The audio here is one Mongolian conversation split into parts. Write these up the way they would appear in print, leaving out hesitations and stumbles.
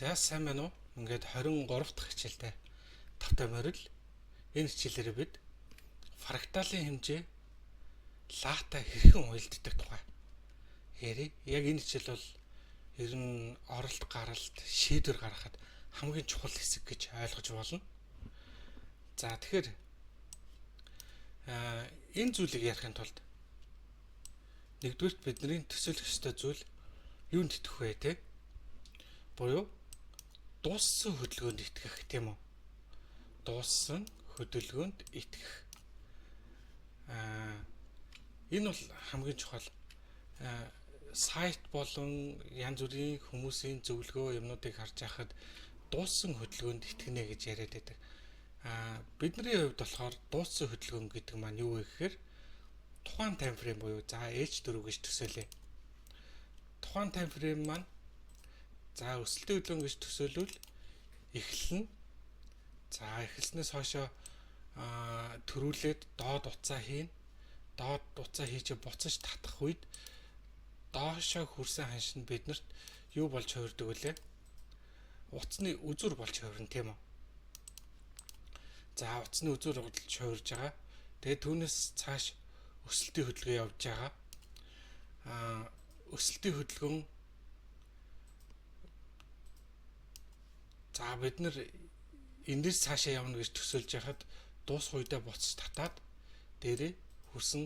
За сайн байна уу? Ингээд 23 дахь хичээлдээ тавтай морил. Энэ хичээлээр бид фракталын хэмжээ лаатай хэрхэн уялддаг тухай ярив. Яг энэ хичээл бол ер нь оролт гаралт шийдвэр гаргахад хамгийн чухал хэсэг гэж ойлгож болно. За тэгэхээр энэ зүйлийг ярихын тулд нэгдүгürt бидний төсөөлөх ёстой зүйл юунд итгэх вэ те? Буюу дууссан хөдөлгөөнд итгэх тийм үү? Дууссан хөдөлгөөнд итгэх. Энэ бол хамгийн чухал. Сайт болон янз бүрийн хүмүүсийн зөвлөгөө юмнуудыг харж байхад дууссан хөдөлгөөнд итгэнэ гэж яриад байдаг. Бидний хувьд болохоор дууссан хөдөлгөөн гэдэг маань юу вэ гэхээр тухайн таймфрейм буюу за H4 гэж төсөөлье. Тухайн таймфрейм маань за өсөлтийн хөдөлгөөн гэж төсөөлвөл эхэлнэ. За эхэлснээс хойшоо төрүүлээд доод уцаа хийн. Доод уцаа хийж буцаж татах үед доошоо хүрсэн ханшинд биднэрт юу болж хувирдаг вүлээ? Уцны үзүр болж хувирна тийм үү? За уцны үзүр болж хувирж байгаа. Тэгээд түүнээс цааш өсөлтийн хөдөлгөөн явж байгаа. Өсөлтийн хөдөлгөөн за бид нар эндээс цаашаа явна гэж төсөөлж яхад дуусах үедээ буцаж татаад дээрээ хүрсэн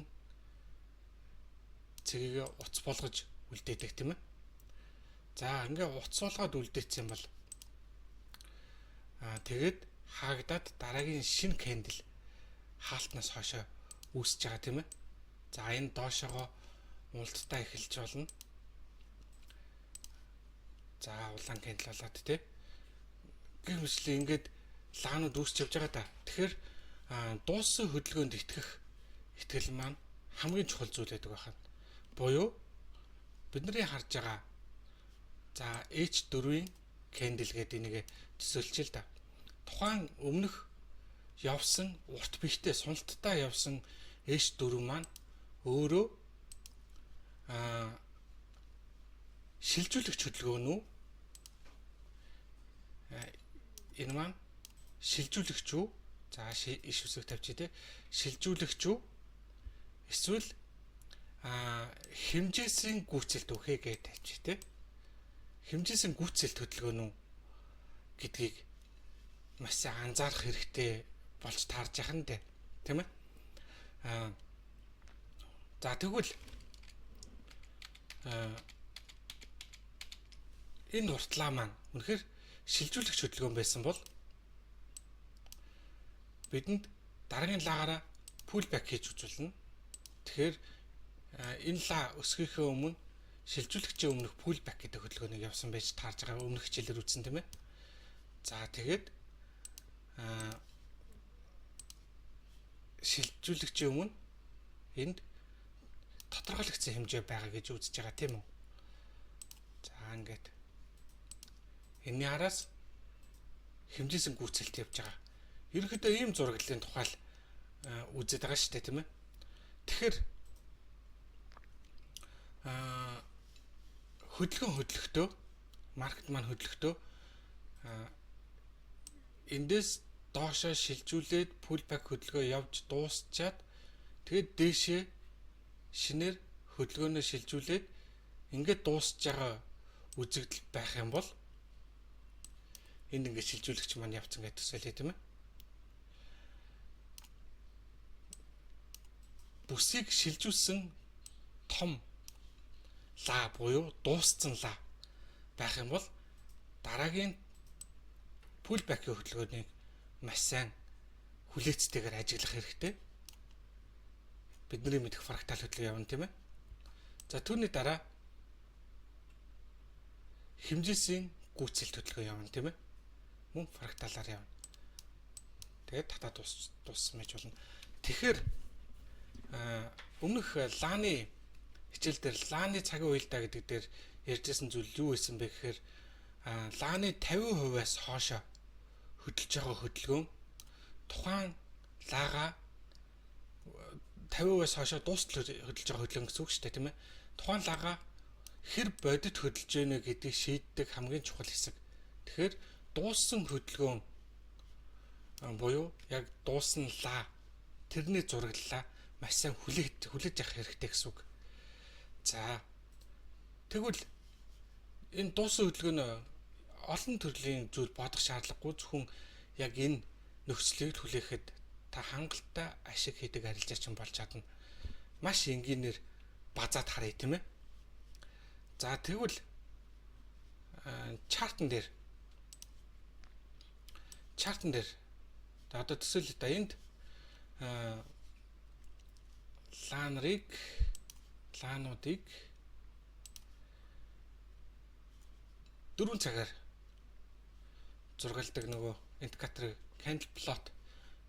цэгийг уц болгож үлдээдэг тийм ээ. За ингээ уц болгоод үлдээсэн юм бол тэгээд хаагдаад дараагийн шинэ кэндл хаалтнаас хойшоо үүсэж байгаа тийм ээ. За энэ доошоогоо мулттай эхэлж болно. За улаан кэндл болоод тийм гэх мэтлээ ингээд лаанууд үүсч явж байгаа да. Тэгэхээр дууссан хөдөлгөөнд итгэл маань хамгийн чухал зүйл байдаг байна. Буюу бидний харж байгаа за H4-ийн кэндл гэдэг энийг төсөөлчихье л да. Тухайн өмнөх явсан урт бихтэй суналттай явсан H4 маань өөрөө шилжүүлэгч хөдөлгөөн үү? Энэ маань шилжүүлэгч үү? За иш үсэг тавьчих те. Шилжүүлэгч үү? Эсвэл хэмжээсийн гүйцэлт үхээ гэж тавьчих те. Хэмжээсийн гүйцэлт хөдөлгөөн үү гэдгийг маш сайн анзаарах хэрэгтэй болж таарж яхана те. Тийм ээ? За тэгвэл энэ уртлаа маань үнэхээр шилжүүлэгч хөдөлгөөн байсан бол бидэнд дараагийн лагаараа pullback хийж үзүүлнэ. Тэгэхээр энэ лаа өсгөхөө өмнө шилжүүлэгчийн өмнөх pullback гэдэг хөдөлгөөнийг явсан байж таарж байгаа өмнөх хичээлээр үзсэн тийм ээ. За тэгээд шилжүүлэгчийн өмнө энд тодорхойлогдсон хэмжээ байгаа гэж үзэж байгаа тийм үү? За ингээд энэний араас хэмжээсэн гүйцэлт явж байгаа. Ерөнхийдөө ийм зураглалын тухай үзээд байгаа шүү дээ тийм ээ. Тэгэхээр хөдөлгөөн хөдлөхдөө маркет маань хөдлөхдөө эндээс доошоо шилжүүлээд pullback хөдөлгөөн явж дуусчаад тэгээд дээшээ шинээр хөдөлгөөнөө шилжүүлээд ингээд дуусж байгаа үзэгдэл байх юм бол энд ингээд шилжүүлэгч маань явцсан гэж төсөөлье тийм ээ. Бүсийг шилжүүлсэн том лаа буюу дууссан лаа байх юм бол дараагийн pullback-ийн хөдөлгөөнийг маш сайн хүлээцтэйгээр ажиглах хэрэгтэй. Бидний мэдэх фрактал хөдөлгөөн явна тийм ээ. За түүний дараа хэмжээсийн гүйцэлт хөдөлгөөн явна тийм ээ. Мөн фракталаар явна. Тэгээд татаа дууссан байж болно. Тэгэхээр өмнөх лааны хичээл дээр лааны цагийн уялдаа гэдэг дээр ярьжсэн зүйл юу байсан бэ гэхээр лааны 50%-аас хоошоо хөдөлж байгаа хөдөлгөөн тухайн лаага 50%-аас хоошоо дуустал хөдөлж байгаа хөдөлгөөн гэсэн үг шүү дээ тийм ээ. Тухайн лаага хэр бодит хөдөлж гэнэ гэдгийг шийддэг хамгийн чухал хэсэг Тэгэхээр дууссан хөдөлгөөн буюу яг дуусналаа. Тэрний зураглалаа маш сайн хүлээж авах хэрэгтэй гэсэн үг. За тэгвэл энэ дуусан хөдөлгөөн олон төрлийн зүйл бодох шаардлагагүй, зөвхөн яг энэ нөхцөлийг хүлээхэд та хангалттай ашиг хийдэг арилжаач болж чадна. Маш энгийнээр базаад харъя тийм ээ. За тэгвэл чартн дээр одоо төсөөлөлт энд лаануудыг 4 цагаар зургалдаг нөгөө индикаторыг candle plot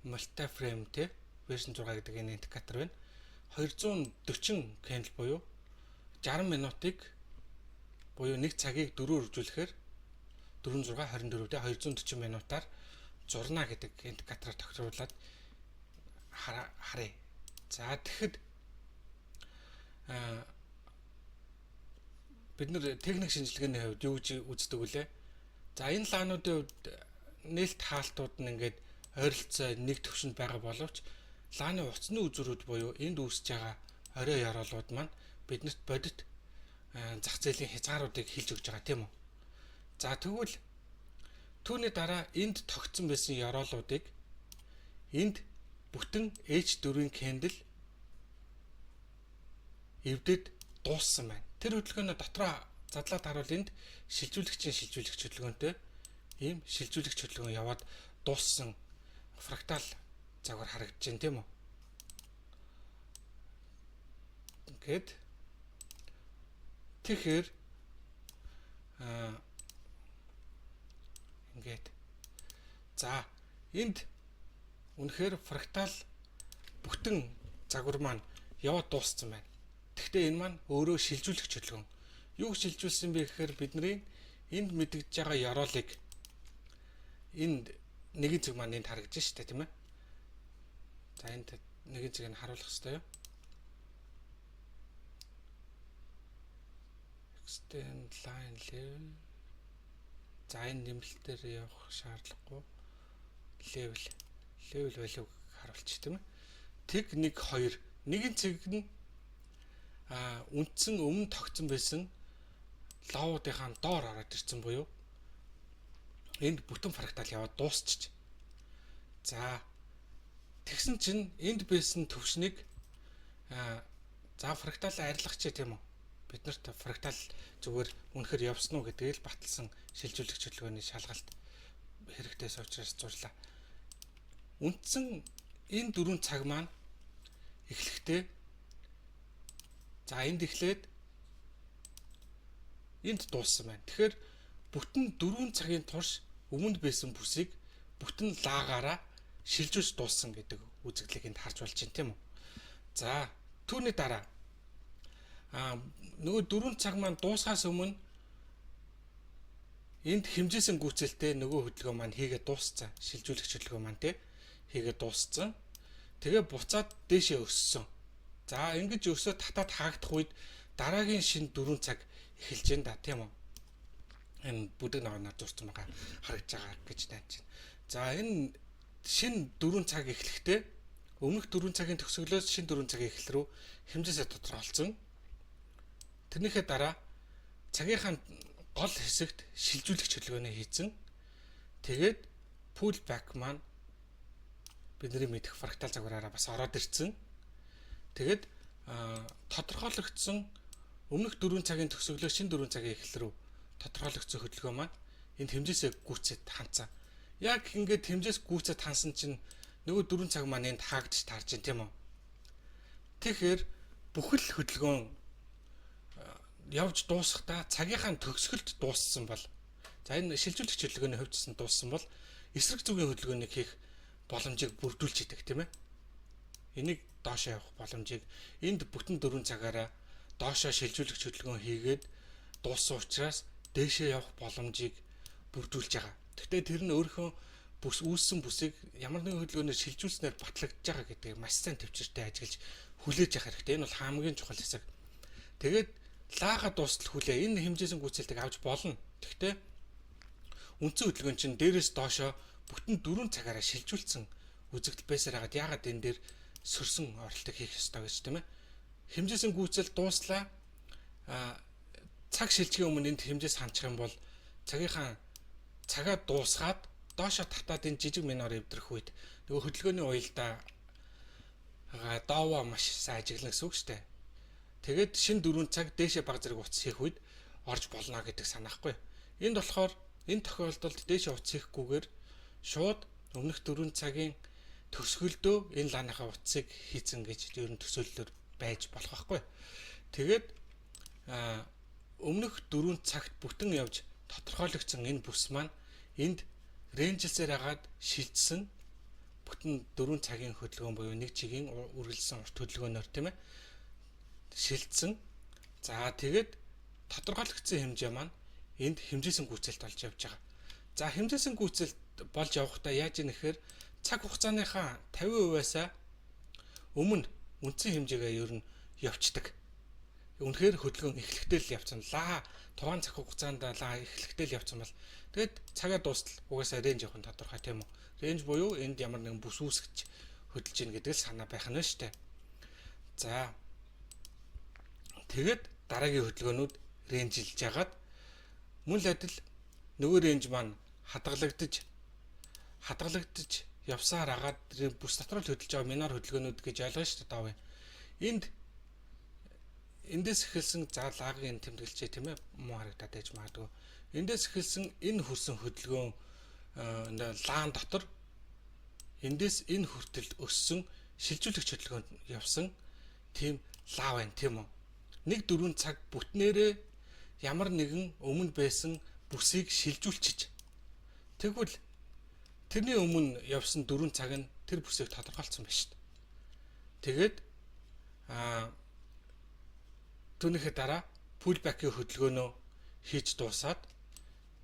multi-frame те version 6 гэдэг энэ индикатор байна. 240 candle буюу 60 минутыг буюу 1 цагийг 4-өөр үржүүлэхээр 4 6 24 те 240 минутаар зурна гэдэг индикатороор тохируулаад харъя. За тэгэхэд бид нэр техник шинжилгээний хувьд юу гэж үздэг вүлээ? За энэ лаануудын хувьд нээлт хаалтууд нь ингээд ойролцоо нэг төвшөнд байгаа боловч лааны утасны үзүүрүүд буюу энд үүсэж байгаа орой яроолууд маань биднэрт бодит зах зээлийн хязгааруудыг хэлж өгч байгаа тийм үү? За тэгвэл түүний дараа энд тогтсон байсан яроолуудыг энд бүтэн H4-ийн candle эвдэд дууссан байна. Тэр хөдөлгөөнөө дотроо задлаад харуул энд шилжүүлэгч хөдөлгөөнтэй ийм шилжүүлэгч хөдөлгөөн яваад дууссан фрактал загвар харагдаж байна тийм үү? Тэгэхээр ингээд за энд үнэхээр фрактал бүтэн загвар маань яваад дууссан байна. Гэхдээ энэ маань өөрөө шилжүүлэгч хөдөлгөөн. Юу шилжүүлсэн бэ гэхээр бидний энд мэдэгдэж байгаа яроолыг энд нэгэн цаг маань энд харагдаж штэ тийм ээ. За энд нэгэн цагийг нь харуулах хэрэгтэй юу? Extend line level. За энэ нэмэлтээр явах шаардлагагүй. Level value харуулчих тийм ээ. Тэг 1 2 нэгэн цаг нь үндсэн өмнө тогтсон байсан лоудынхаа доор ороод ирсэн буюу энд бүтэн фрактал яваад дуусчих. За тэгсэн чинь энд байсан төвшнийг за фрактал арилгач тийм үү? Биднэрт фрактал зүгээр үнэхээр явсан уу гэдгийг л баталсан шилжүүлэгч хөдөлгөөний шалгалт хэрэгтэйс учраас зурлаа. Үндсэн энэ 4 цаг маань эхлэхдээ за энд эхлээд энд дууссан байна. Тэгэхээр бүтэн 4 цагийн турш өмнөд байсан бүсийг бүтэн лагаараа шилжүүлж дууссан гэдэг үзэгдлийг энд харж болж байна тийм үү? За түүний дараа нөгөө 4 цаг маань дуусахаас өмнө энд хэмжээсэн гүйцэлтэй нөгөө хөдөлгөөн маань хийгээд дууссан. Шилжүүлэгч хөдөлгөөн маань хийгээд дууссан. Тэгээ буцаад дээшээ өссөн. За ингэж өсөд татаад хаагдах үед дараагийн шинэ 4 цаг эхэлж байна да тийм үү? Энэ бүдэг ногооноор зурсан байгаа харагдаж байгаа гэж найдаж байна. За энэ шинэ 4 цаг эхлэхдээ өмнөх 4 цагийн төгсгөлөөс шинэ 4 цагийн эхлэл рүү хэмжээсээ тодорхойлсон. Тэрнийхээ дараа цагийнхаа гол хэсэгт шилжүүлэгч хөдөлгөөний хийцэн. Тэгээд pull back маань бидний мэдэх фрактал загвараараа бас ороод ирсэн. Тэгээд тодорхойлогдсон өмнөх 4 цагийн төгсгөлөөс шинэ 4 цагийн эхлэл рүү тодорхойлогдсон хөдөлгөөн маань энд хэмжээсээ гүйцэд ханцсан. Яг ингээд хэмжээс гүйцэд хансан чинь нөгөө 4 цаг маань энд хаагдж таарж байна тийм үү? Тэгэхээр бүхэл хөдөлгөөн явж дуусахдаа цагийнхаа төгсгөлд дууссан бол за энэ шилжүүлэгч хөдөлгөөний хувьдсан дууссан бол эсрэг зүгийн хөдөлгөөнийг хийх боломжийг бүрдүүлж идэг тийм ээ. Энийг доошоо явах боломжийг энд бүтэн 4 цагаараа доошоо шилжүүлэгч хөдөлгөөн хийгээд дууссан учраас дээшээ явах боломжийг бүрдүүлж байгаа. Гэхдээ тэр нь өөрийнхөө бүс үүссэн бүсийг ямар нэгэн хөдөлгөөнөөр шилжүүлснээр батлагдж байгаа гэдгийг маш сайн төвчөртэй ажиглаж хүлээж явах хэрэгтэй. Энэ бол хамгийн чухал хэсэг. Тэгээд лаага дуустал хүлээ энэ хэмжээсэн гүйцэлтийг авч болно. Гэхдээ үндсэн хөдөлгөөн чинь дээрээс доошоо бүтэн 4 цагаараа шилжүүлсэн үзэгдэл байсаар хагаад яагаад энэ дээр сөрсөн оролтыг хийх ёстой гэж тийм ээ. Хэмжээсэн гүйцэл дууслаа. Цаг шилжихийн өмнө энд хэмжээс хандчих юм бол цагаа дуусгаад доошоо татаад энэ жижиг минор эвдрэх үед нөгөө хөдөлгөөний уялдаа доовоо маш сайн ажиглана гэсэн үг шүү дээ. Тэгээд шин 4 цаг дээшээ баг зэрэг утас хийх үед орж болно гэдэг санаахгүй. Энд болохоор энэ тохиолдолд дээшээ утас хийхгүйгээр шууд өмнөх 4 цагийн төгсгөлдөө энэ лааныхаа утсыг хийцэн гэж ер нь төсөөллөөр байж болох байхгүй. Тэгээд өмнөх 4 цагт бүтэн явж тодорхойлогдсон энэ бүс маань энд рейнжилсээр хагаад шилжсэн бүтэн 4 цагийн хөдөлгөөн буюу нэг чигийн үргэлжлсэн урт хөдөлгөөнөөр тийм ээ шилжсэн. За тэгээд тодорхойлогдсон хэмжээ маань энд хэмжээсэн гүйцэлд болж явж байгаа. За хэмжээсэн гүйцэлд болж явахдаа яаж ийм нэхэр цаг хугацааныхаа 50%-аас өмнө үндсэн хэмжээгээ ер нь явцдаг. Үнэхээр хөдөлгөөн эхлэхдээ л явцсан. Тухайн цаг хугацаанд эхлэхдээ л явцсан бол тэгээд цагаа дуустал угаасаа рейнж явах нь тодорхой тийм үү. Рейнж буюу энд ямар нэгэн бүс үүсгэж хөдөлж ийн гэдэг л санаа байх нь шүү дээ. За тэгээд дараагийн хөдөлгөөнүүд рейнжилж ягаад мөн л адил нөгөө рейнж маань хадгалагдаж явсаар агаад бүс дотор л хөдөлж байгаа минор хөдөлгөөнүүд гэж ойлгоно шүү дээ таав. Эндээс эхэлсэн лагын тэмдэглэжээ тийм ээ муу харагдаад байж магадгүй. Эндээс эхэлсэн энэ хөрсөн хөдөлгөөн лаан дотор эндээс энэ хүртэл өссөн шилжүүлэгч хөдөлгөөнд явсан тийм лав байна тийм үү. 1-4 цаг бүтнээрээ ямар нэгэн өмнө байсан бүсийг шилжүүлчих. Тэгвэл тэрний өмнө явсан 4 цаг нь тэр бүсийг тодорхойлцсон байна шүү дээ. Тэгээд түүнийхээ дараа pullback-ийн хөдөлгөөнөө хийж дуусаад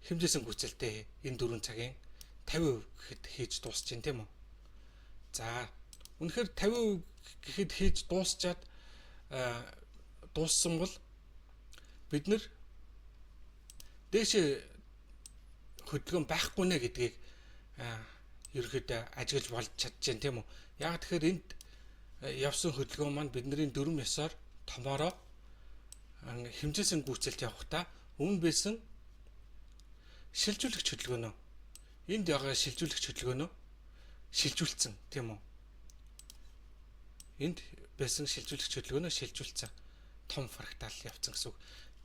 хэмжээсэн гүйцэлтэй энэ 4 цагийн 50% гэхэд хийж дуусч байна тийм үү. За үнэхээр 50% гэхэд хийж дуусчаад дууссан бол бид нэр дээшээ хөдөлгөөн байхгүй нэ гэдгийг ерөөхдөө ажиглаж болж чадчихжээ тийм үү. Яг тэгэхээр энд явсан хөдөлгөөн маань бидний дүрм ёсоор томороо хэмжээсэн гүйцэлд явахдаа өмнө байсан шилжүүлэгч хөдөлгөөнөө энд байгаа шилжүүлэгч хөдөлгөөнөө шилжүүлсэн тийм үү. Энд байсан шилжүүлэгч хөдөлгөөнөө шилжүүлсэн том фрактал явцсан гэсэн үг.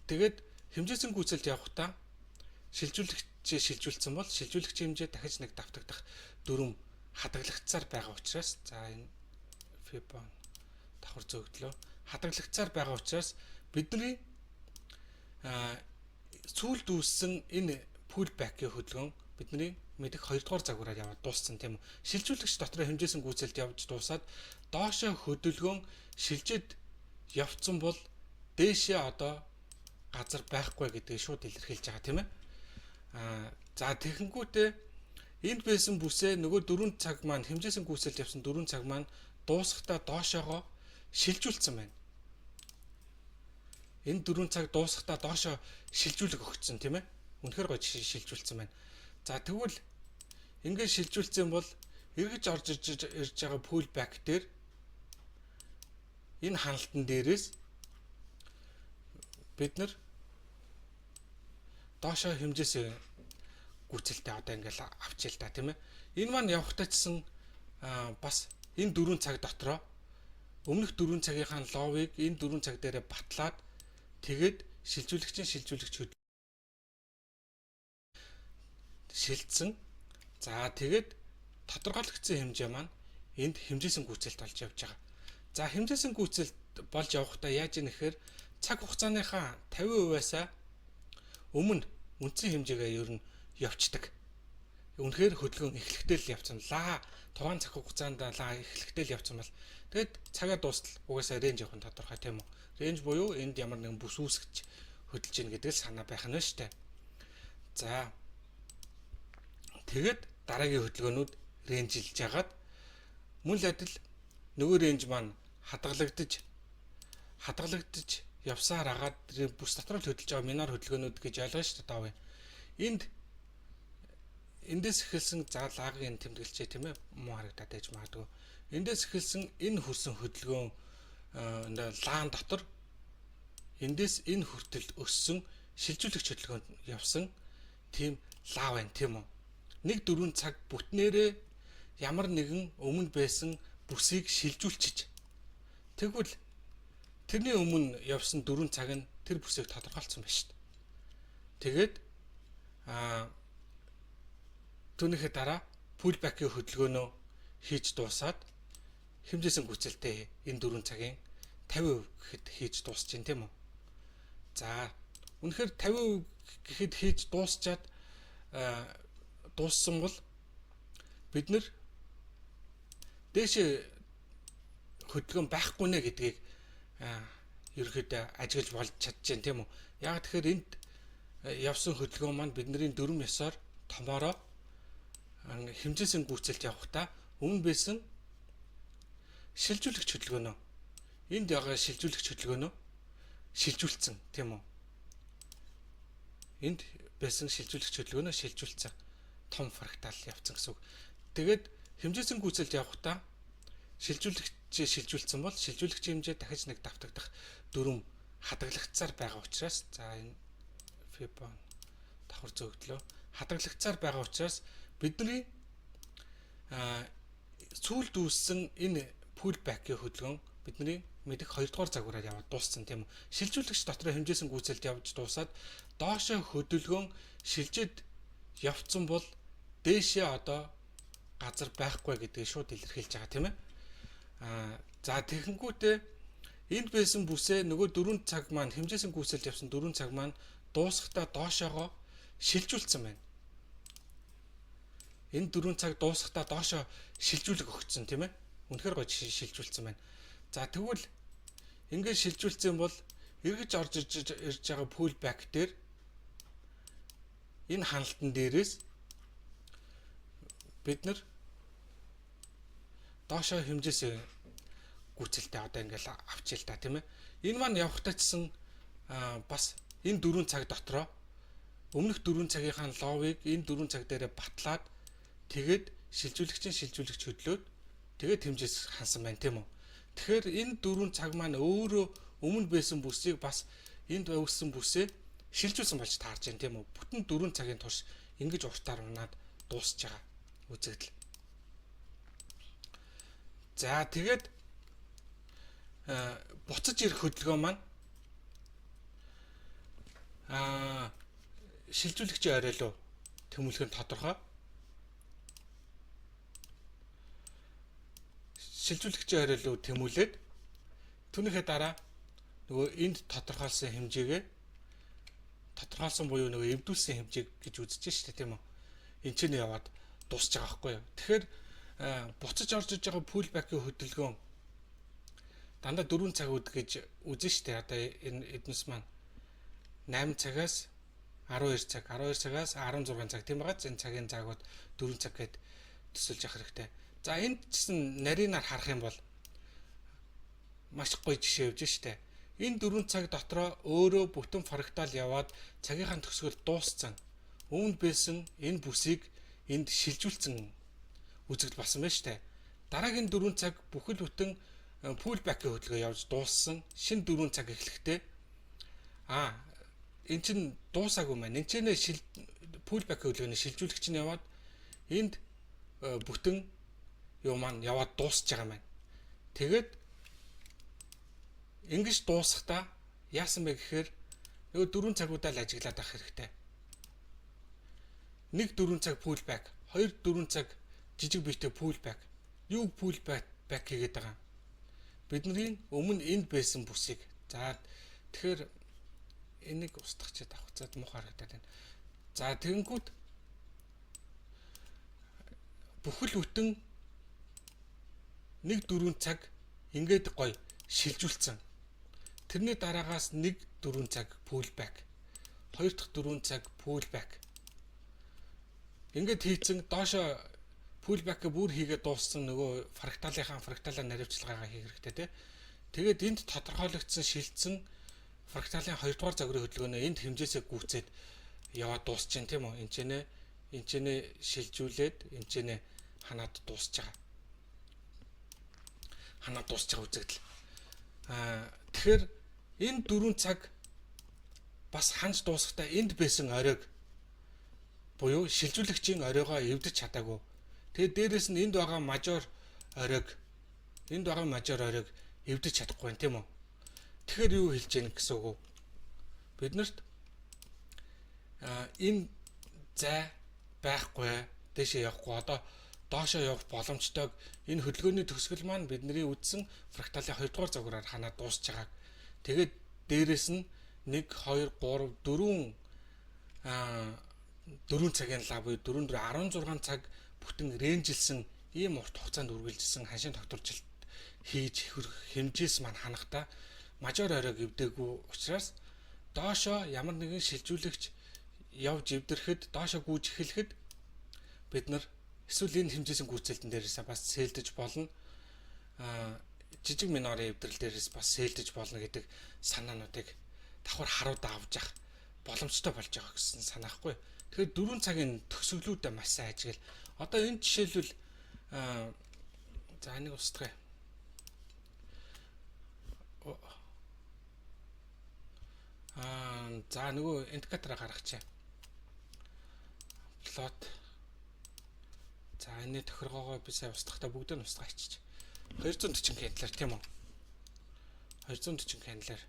Тэгээд хэмжээсэн гүйцэлд явахдаа шилжүүлэгч шилжүүлсэн бол шилжүүлэгч хэмжээ дахиж нэг давтагдах дүрм хадгалагдсаар байгаа учраас за энэ фибон давхар зөөгдлөө хадгалагдсаар байгаа учраас бидний сүүлд үүссэн энэ pullback-ийн хөдөлгөөн бидний мэдих 2 дугаар загвараар яваад дууссан тийм үү. Шилжүүлэгч дотор хэмжээсэн гүйцэлд явж дуусаад доошоо хөдөлгөөн шилжиж явцсан бол дээшээ одоо газар байхгүй гэдгийг шууд илэрхийлж байгаа тийм ээ. За тэгэнгүүтээ энд байсан бүсээ нөгөө 4 цаг маань хэмжээсэн гүйцэлд явсан 4 цаг маань дуусахдаа доошоогоо шилжүүлсэн байна. Энэ 4 цаг дуусахдаа доошоо шилжүүлэг өгсөн тийм ээ. Үнэхээр гоё шилжүүлсэн байна. За тэгвэл ингээд шилжүүлсэн бол эргэж орж ирж байгаа pullback дээр энэ ханалтан дээрээс бид нар доошоо хэмжээсээ гүйцэлтэй одоо ингээл авчил та тийм ээ. Энэ маань явахтайчсан бас энэ 4 цаг дотроо өмнөх 4 цагийнхаа ловыг энэ 4 цаг дээрээ батлаад тэгээд шилжүүлэгч шилжсэн. За тэгээд тодорхойлогдсон хэмжээ маань энд хэмжээсэн гүйцэлд болж явж байгаа. За хэмжээсэн гүйцэлд болж явахдаа яаж ийм нэхэр цаг хугацааныхаа 50%-аас өмнө үндсэн хэмжээгээ ер нь явцдаг. Үнэхээр хөдөлгөөн эхлэхдээ л явцсан. Тухайн цаг хугацаанд эхлэхдээ л явцсан бол тэгээд цагаа дуустал угаасаа рейнж явах нь тодорхой тийм үү. Рейнж буюу энд ямар нэгэн бүс үүсгэж хөдөлж ийн гэдэг л санаа байх нь шүү дээ. За тэгээд дараагийн хөдөлгөөнүүд рейнжилж ягаад мөн л адил нөгөө рейнж маань хадгалагдаж явсаар агаад бүс дотор л хөдөлж байгаа минор хөдөлгөөнүүд гэж ойлгоно шүү дээ. Энд эндээс эхэлсэн за лагын тэмдэглэжээ тийм ээ муу харагдаад байж магадгүй. Эндээс эхэлсэн энэ хүрсэн хөдөлгөөн лаан дотор эндээс энэ хүртэл өссөн шилжүүлэгч хөдөлгөөнд явсан тийм лав байна тийм үү. 1-4 цаг бүтнээрээ ямар нэгэн өмнө байсан бүсийг шилжүүлчих. Тэгвэл тэрний өмнө явсан 4 цаг нь тэр бүсийг тодорхойлцсон байна шүү дээ. Тэгээд түүнийхээ дараа pullback-ийн хөдөлгөөнөө хийж дуусаад хэмжээсэн гүйцэлтэй энэ 4 цагийн 50% гэхэд хийж дуусч байна тийм үү. За үнэхээр 50% гэхэд хийж дуусчаад дууссан бол бид нэр дээшээ хөдөлгөөн байхгүй нэ гэдгийг ерөөхдөө ажиглаж болж чадчихжээ тийм үү. Яг тэгэхээр энд явсан хөдөлгөөн маань бидний дүрм ёсоор томоороо хэмжээсэн гүйцэлд явахдаа өмнө байсан шилжүүлэгч хөдөлгөөнөө энд байгаа шилжүүлэгч хөдөлгөөнөө шилжүүлсэн тийм үү. Энд байсан шилжүүлэгч хөдөлгөөнөө шилжүүлсэн том фрактал явцсан гэсэн үг. Тэгээд хэмжээсэн гүйцэлд явахдаа шилжүүлэгчээ шилжүүлсэн бол шилжүүлэгчийн хэмжээ дахиж нэг давтагдах дүрм хадгалагдсаар байгаа учраас за энэ фибон давхар зөөгдлөө хадгалагдсаар байгаа учраас бидний сүүлд үүссэн энэ pullback-ийн хөдөлгөөн бидний мэдих 2 дугаар загвараар яваад дууссан тийм үү. Шилжүүлэгч дотроо хэмжээсэн гүйцэлд явж дуусаад доошоо хөдөлгөөн шилжиж явцсан бол дээшээ одоо газар байхгүй гэдгийг шууд илэрхийлж байгаа тийм ээ. За тэгэнгүүтээ энд байсан бүсээ нөгөө 4 цаг маань хэмжээсэн гүйцэлд явсан 4 цаг маань дуусахдаа доошоогоо шилжүүлсэн байна. Энэ 4 цаг дуусахдаа доошоо шилжүүлэг өгсөн тийм ээ. Үнэхээр гоё шилжүүлсэн байна. За тэгвэл ингээд шилжүүлсэн бол эргэж орж ирж байгаа pullback дээр энэ ханалтан дээрээс бид нар доошоо хэмжээсэн гүйцэлтэй одоо ингээл авчил та тийм ээ. Энэ маань явахтайчсан бас энэ 4 цаг дотроо өмнөх 4 цагийнхаа ловыг энэ 4 цаг дээрээ батлаад тэгээд шилжүүлэгчийн шилжүүлэгч хөдлөөд тэгээд хэмжээс хансан байна тийм үү. Тэгэхээр энэ 4 цаг маань өөрөө өмнө байсан бүсийг бас энд өгсөн бүсээ шилжүүлсэн болж таарж байна тийм үү. Бүтэн 4 цагийн турш ингэж уртаар унаад дуусч байгаа үзэгдэл. За тэгээд буцаж ирэх хөдөлгөөн маань шилжүүлэгчийн орой руу тэмүүлэх нь тодорхой. Шилжүүлэгчийн орой руу тэмүүлээд түүнийхээ дараа нөгөө энд тодорхойлсон хэмжээгээ тодорхойлсон буюу нөгөө эвдүүлсэн хэмжээг гэж үзэж штэ тийм үү. Энд ч нэ яваад дуусч байгаа байхгүй юу. Тэгэхээр буцаж орж иж байгаа pullback-ийн хөдөлгөөн дандаа 4 цагууд гэж үзэн штэ. Одоо энэ эднэс маань 8 цагаас 12 цаг, 12 цагаас 16 цаг тийм байгаа. Энэ цагийн заагууд 4 цаг гэд төсөлж явах хэрэгтэй. За энд чинь нарийнаар харах юм бол маш гоё жишээ өгж штэ. Энэ 4 цаг дотроо өөрөө бүтэн фрактал яваад цагийнхаа төгсгөл дууссан. Өмнө байсан энэ бүсийг энд шилжүүлсэн үзэгдэл болсон байна штэ. Дараагийн 4 цаг бүхэл бүтэн pullback-ийн хөдөлгөөн явж дууссан. Шинэ 4 цаг эхлэхдээ эн чин дуусаагүй маань. Энд чинь pullback-ийн хөдөлгөөний шилжүүлэгч нь яваад энд бүтэн юу маань яваад дуусч байгаа маань. Тэгээд ингэж дуусахдаа яасан бэ гэхээр нөгөө 4 цагуудаа л ажиглаад авах хэрэгтэй. 1-4 цаг pullback, 2-4 цаг жижиг биетэй pullback. Юу pullback хийгээд байгаа юм? Бидний өмнө энд байсан бүсийг. За тэгэхээр энийг устгахчаад авахцаад муухай харагдаад байна. За тэгэнгүүт бүхэл бүтэн 1-4 цаг ингээд гоё шилжүүлсэн. Тэрний дараагаас 1-4 цаг pullback, 2 дахь 4 цаг pullback. Ингээд хийцэн доошо pullback-ыг бүр хийгээд дууссан нөгөө фракталаа наривчлагаагаа хийх хэрэгтэй тий. Тэгээд энд тодорхойлогдсон шилжсэн фракталын 2 дугаар загварын хөдөлгөөнөө энд хэмжээсээ гүйцээд яваад дуусч जैन тийм үү. Энд ч нэ энэчнээ шилжүүлээд энэчнээ ханаад дуусч байгаа. Ханаад дуусч байгаа үзэгдэл. Тэгэхээр энэ 4 цаг бас ханж дуусахдаа энд байсан оройг буюу шилжүүлэгчийн оройгоо эвдэж чадаагүй. Тэгээд дээрэс нь энд байгаа мажор оройг эвдэж чадахгүй юм тийм үү? Тэгэхээр юу хэлж яах гэсэн үг вэ? Биднэрт энэ зай байхгүй, дэшээ явахгүй, одоо доошоо явах боломжтойг энэ хөдөлгөөний төгсгөл маань бидний үдсэн фракталын 2 дугаар загвараар ханаад дуусч байгаа. Тэгээд дээрэс нь 1 2 3 4 цагийн лав буюу 16 цаг бүтэн рейнжилсэн ийм урт хугацаанд үргэлжилсэн ханшийн тогтворжилт хийж хэмжээс маань ханахта мажор оройг эвдээгүй учраас доошоо ямар нэгэн шилжүүлэгч явж эвдэрхэд доошоо гүйж эхлэхэд бид нар эсвэл энэ хэмжээсэн гүйцэлтэн дээрээс бас сэлдэж болно. Жижиг минорын эвдрэл дээрээс бас сэлдэж болно гэдэг санаануудыг давхар харуулж авч явах боломжтой болж байгаа гэсэн санаахгүй. Тэгэхээр 4 цагийн төгсгөлүүдээ маш сайн ажиглал. Одоо энэ жишээлбэл за нэг устгая. За нөгөө индикаторыг гаргачаа. Плот. За энэ тохиргоогоо би сайн устгахтаа бүгдээ нь устгаачих. 240 кандалаар тийм үү? 240 кандалаар.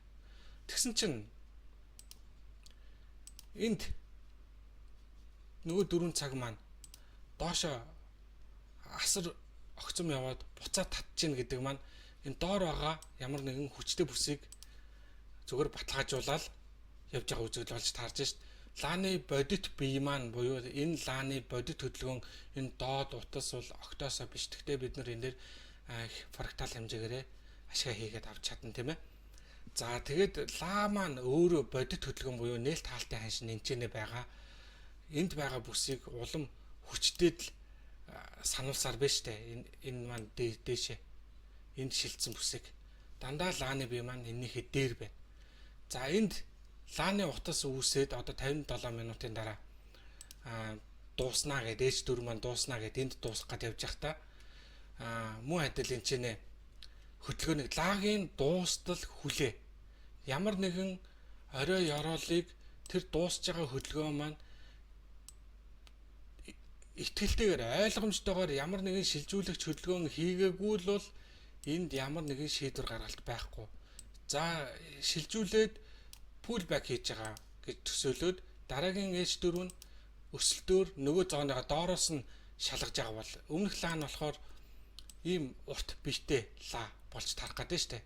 Тэгсэн чинь энд нөгөө 4 цаг маань доошоо асар огцом яваад буцаад татчихна гэдэг маань энэ доор байгаа ямар нэгэн хүчтэй бүсийг зүгээр баталгаажуулаад явж байгаа үзэгдэл болж таарж шít. Лааны бодит бие маань буюу энэ лааны бодит хөдөлгөөн энэ доод утас бол октоосоо биш. Гэхдээ бид нар энэ дээр фрактал хэмжээгээрээ ашигаа хийгээд авч чадна тийм ээ. За тэгээд лаа маань өөрөө бодит хөдөлгөөн буюу нээлт хаалтын ханшин энэчнээ байгаа. Энд байгаа бүсийг улам хүчтэй л сануулсаар байна штэ. Энэ маань дээшээ энд шилжсэн бүсийг дандаа лааны бие маань энийхээ дээр байна. За энд лааны утас үүсээд одоо 57 минутын дараа дууснаа гэдэг ээж дүр маань дууснаа гэдэг энд дуусах гэж явж байхдаа мөн адил энэ ч нэ хөдөлгөөний лагийн дуустал хүлээ ямар нэгэн орой ёроолыг тэр дуусж байгаа хөдөлгөөн маань итгэлтэйгээр ойлгомжтойгоор ямар нэгэн шилжүүлэгч хөдөлгөөн хийгээгүй л бол энд ямар нэгэн шийдвэр гаргалт байхгүй. За шилжүүлээд пулбэк хийж байгаа гэж төсөөлөөд дараагийн ээж дөрөв нь өсөлтөөр нөгөө зооныгоо доороос нь шалгаж байгаа бол өмнөх лаан болохоор ийм урт биштэй лаа болж тарах гэдэг нь шүү дээ.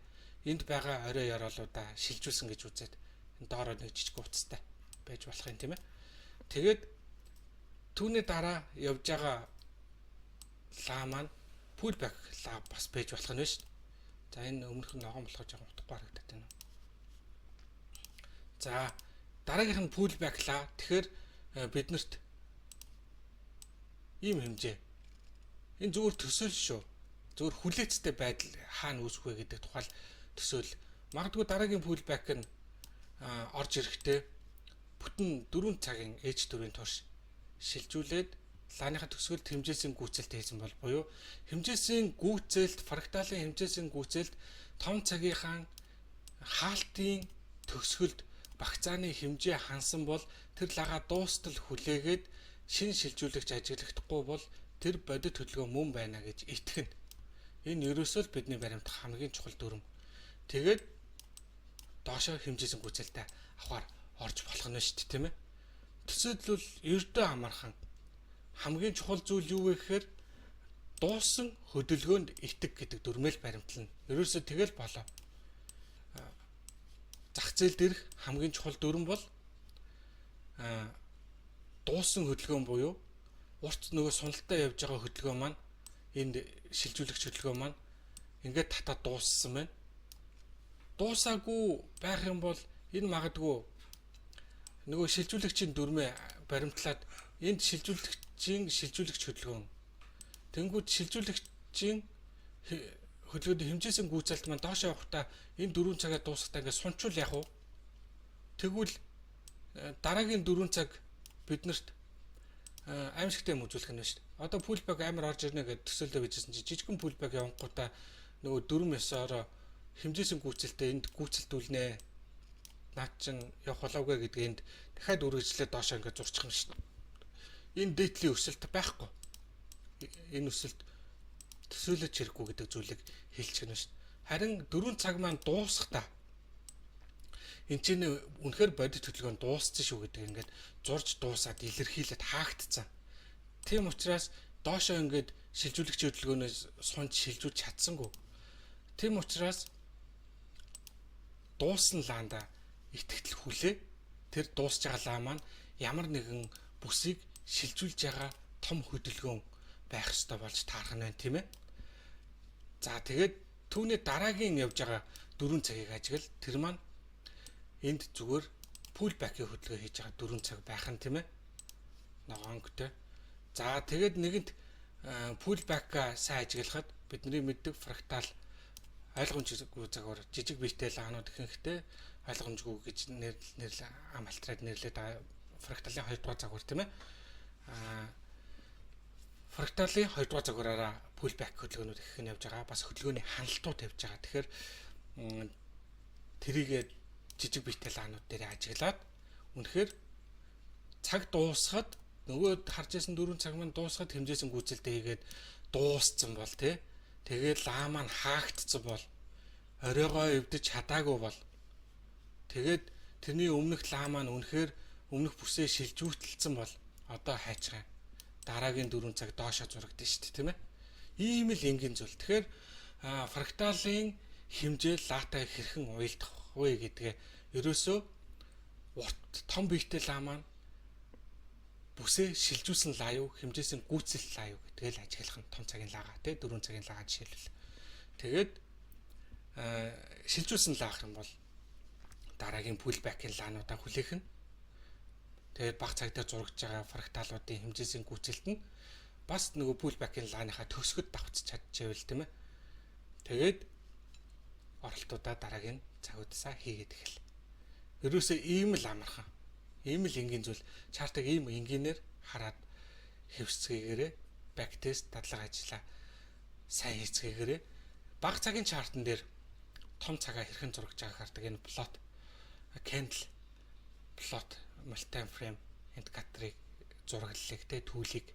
Энд байгаа орой ёроолуудаа шилжүүлсэн гэж үзээд энэ доороо нэг жижиг утастай байж болох юм тийм ээ. Тэгээд түүний дараа явж байгаа лаа маань пулбэк лаа бас байж болох нь шүү дээ. За энэ өмнөх нь ногоон болохоо жоохон утгагүй харагдаад байна. За дараагийнх нь пулбэк лаа. Тэгэхээр биднэрт ийм хэмжээ. Энэ зүгээр төсөөл шүү. Зүгээр хүлээцтэй байдал хаана үүсэх вэ гэдэг тухай төсөөл. Магадгүй дараагийн пулбэк нь орж ирэхдээ бүтэн 4 цагийн ээж төрийн турш шилжүүлээд лааныхаа төгсгөлд хэмжээсийн гүйцэлт хийсэн бол буюу хэмжээсийн гүйцэлт фракталын хэмжээсийн гүйцэлт том цагийнхаа хаалтын төгсгөлд багцааны хэмжээ хансан бол тэр лагаа дуустал хүлээгээд шинэ шилжүүлэгч ажиглахдаггүй бол тэр бодит хөдөлгөөн мөн байна гэж итгэн. Энэ ерөөсөө л бидний баримтах хамгийн чухал дүрм. Тэгээд доошоо хэмжээсийн гүйцэлтэй авахар орж болох нь шүү дээ тийм ээ. Төсөөлөл ердөө амархан хамгийн чухал зүйл юу вэ гэхээр дууссан хөдөлгөөнд итэг гэдэг дүрмэл баримтлана. Ерөөсөө тэгэл болоо. Зах зээл дээрх хамгийн чухал дүрм бол дууссан хөдөлгөөн буюу урт нөгөө суналтаа явж байгаа хөдөлгөөн маань энд шилжүүлэгч хөдөлгөөн маань ингээд татаад дууссан байна. Дуусаагүй байх юм бол энэ магадгүй нөгөө шилжүүлэгчийн дүрмээ баримтлаад энд шилжүүлэгч хөдөлгөөн тэнгууд шилжүүлэгчийн хөдөлгөөний хэмжээсэн гүйцэлт маань доош явахдаа энэ 4 цагаа дуусгахдаа ингээд сунчвал яах вэ? Тэгвэл дараагийн 4 цаг биднэрт аимшигтай юм үзүүлэх нь шүү дээ. Одоо пулбаг амар орж ирнэ гэдэг төсөөлөө bijсэн чинь жижигхэн пулбаг явангуудаа нөгөө дөрөв ёсоор хэмжээсэн гүйцэлтэй энд гүйцэлдүүлнэ. Наад чин явах болоогүй гэдгийг энд дахиад үргэлжлээд доошоо ингээд зурчих юм шүү дээ. Энэ дээдлийн өсөлт байхгүй. Энэ өсөлт төсөөлөж хэрэггүй гэдэг зүйлийг хэлж гэнэ шүү дээ. Харин 4 цаг маань дуусахдаа энэ чинь үнэхээр бодит хөдөлгөөн дууссан шүү гэдэг ингээд зурж дуусаад илэрхийлээд хаагдцсан. Тийм учраас доошоо ингээд шилжүүлэгч хөдөлгөөнөөс сунж шилжүүлж чадсангүй. Тийм учраас дууссан лаанда итгэл хүлээ тэр дуусж байгаа лаа маань ямар нэгэн бүсийг шилжүүлж байгаа том хөдөлгөөн байх ёстой болж таарах нь байна тийм ээ. За тэгээд түүний дараагийн явж байгаа 4 цагийг ажиглал тэр маань энд зүгээр пулбакийн хөдөлгөөн хийж байгаа 4 цаг байх нь тийм ээ. Ногоонгтой. За тэгээд нэгэнт пулбака сайн ажиглахад бидний мэддэг фрактал ойлгомжгүй цагаар жижиг биетэй лаанууд ихэнхдээ ойлгомжгүй гэж нэрлээ ам алтраад нэрлээд фракталын 2 дугаар загвар тийм ээ. Фракталын 2 дугаар загвараараа пулбак хөдөлгөөнүүд их нь явж байгаа. Бас хөдөлгөөний ханалтууд явж байгаа. Тэгэхээр тэрийгээ жижиг биетэй лаанууд дээр ажиглаад үнэхээр цаг дуусахад нөгөө харж исэн 4 цаг маань дуусахад хэмжээсэн гүйцэлтэй хийгээд дууссан бол тий. Тэгээд лаа маань хаагдцсан бол оройгоо эвдэж чадаагүй бол тэгээд тэрний өмнөх лаа маань үнэхээр өмнөх бүсээ шилжүүлсэн бол одоо хайчгаа дараагийн 4 цаг доошо зурагдсан шүү дээ тийм ээ. Ийм л энгийн зүйл. Тэгэхээр фракталын хэмжээ лаатай хэрхэн уялдах вэ гэдгээ ерөөсөө урт том биетэй лаа маань бүсээ шилжүүлсэн лаа юу хэмжээсэн гүйцэл лаа юу гэдгээл ажиглах нь том цагийн лагаа тий 4 цагийн лагаа жишээлбэл. Тэгээд шилжүүлсэн лаах юм бол дараагийн пулбакийн лаануудаа хүлээх нь. Тэгээд бага цаг дээр зурагж байгаа фракталуудын хэмжээсэн гүйцэлт нь бас нөгөө пулбакийн лааныхаа төгсгөд давхцаж чадчихвэл тийм ээ. Тэгээд оролтуудаа дараагийн цагуудасаа хийгээд эхэл. Ерөөсөө ийм л амархан. Ийм л энгийн зүйл. Чартыг ийм энгийнээр хараад хэвсцгээгээрээ бактест дадлага ажиллаа сайн хийцгээгээрээ бага цагийн чартан дээр том цагаа хэрхэн зурагж байгааг хардаг энэ плот candle plot multi frame индикаторыг зураглалыг тэ түүлийг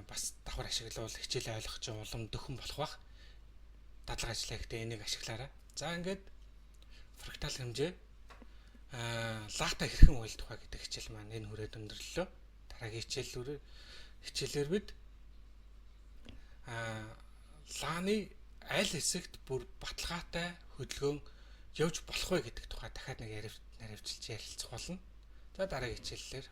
бас давхар ашиглавал хичээлээ ойлгох чинь улам дөхөн болох бах дадлага ажиллаа гэхдээ энийг ашиглаарай. За ингээд фрактал хэмжээ лаата хэрхэн уялдах вэ гэдэг хичээл маань энэ хүрээд өндөрлөлөө. Дараагийн хичээлээр бид лааны аль хэсэгт бүр баталгаатай хөдөлгөөн явж болох вэ гэдэг тухай дахиад нэг наривчилж ярилцах болно. За дараагийн хичээлээр